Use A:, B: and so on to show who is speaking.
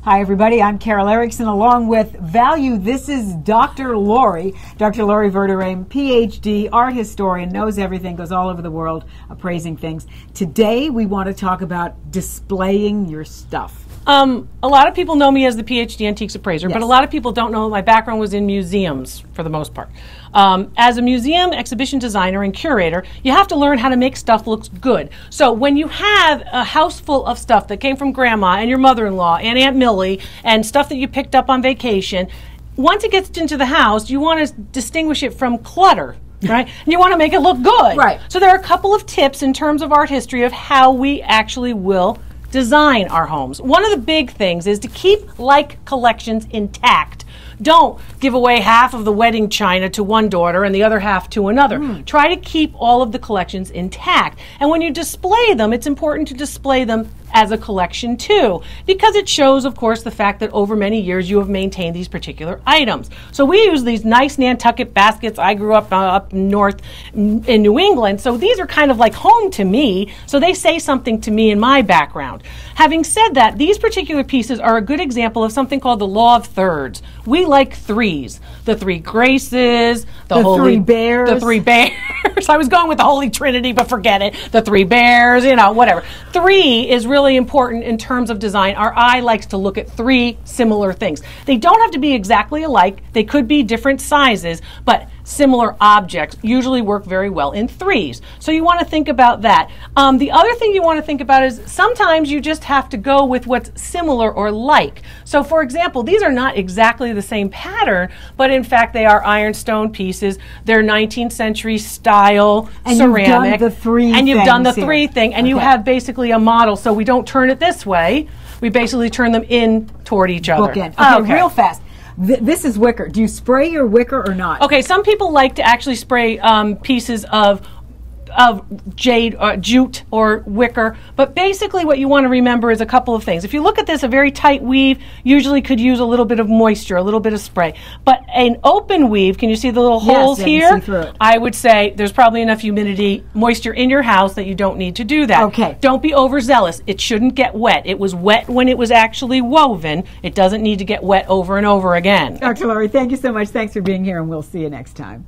A: Hi, everybody. I'm Carol Erickson, along with Value. This is Dr. Lori. Dr. Lori Verderame, PhD, art historian, knows everything, goes all over the world appraising things. Today, we want to talk about displaying your stuff.
B: A lot of people know me as the PhD antiques appraiser,
A: Yes.
B: but a lot of people don't know my background was in museums for the most part. As a museum exhibition designer and curator, you have to learn how to make stuff look good. So when you have a house full of stuff that came from grandma and your mother-in-law and Aunt Millie and stuff that you picked up on vacation, once it gets into the house, you want to distinguish it from clutter. Right? And you want to make it look good.
A: Right.
B: So there are a couple of tips in terms of art history of how we actually will design our homes. One of the big things is to keep like collections intact. Don't give away half of the wedding china to one daughter and the other half to another. Try to keep all of the collections intact. And when you display them, it's important to display them as a collection too, because it shows, of course, the fact that over many years you have maintained these particular items. So we use these nice Nantucket baskets. I grew up north in New England, so these are kind of like home to me, so they say something to me in my background. Having said that, these particular pieces are a good example of something called the law of thirds. We like threes. The three graces, the
A: three bears.
B: The three bears. I was going with the Holy Trinity, but forget it. The three bears, you know, whatever. Three is really important in terms of design. Our eye likes to look at three similar things. They don't have to be exactly alike. They could be different sizes, but similar objects usually work very well in threes. So you want to think about that. The other thing you want to think about is sometimes you just have to go with what's similar or like. So for example, these are not exactly the same pattern, but in fact they are ironstone pieces. They're 19th century style
A: And
B: ceramic.
A: you've done the three
B: and you've done the
A: things
B: three
A: here.
B: thing, and you
A: Okay.
B: have basically a model. So we don't turn it this way. We basically turn them in toward each other.
A: Bookend. Okay, real fast. This is wicker. Do you spray your wicker or not?
B: Okay, some people like to actually spray pieces of jade or jute or wicker, but basically what you want to remember is a couple of things. If you look at this, a very tight weave usually could use a little bit of moisture, a little bit of spray. But an open weave, can you see the little holes
A: I can
B: here?
A: see through it.
B: I would say there's probably enough humidity, moisture in your house that you don't need to do that.
A: Okay.
B: Don't be overzealous. It shouldn't get wet. It was wet when it was actually woven. It doesn't need to get wet over and over again.
A: Dr. Lori, thank you so much. Thanks for being here, and we'll see you next time.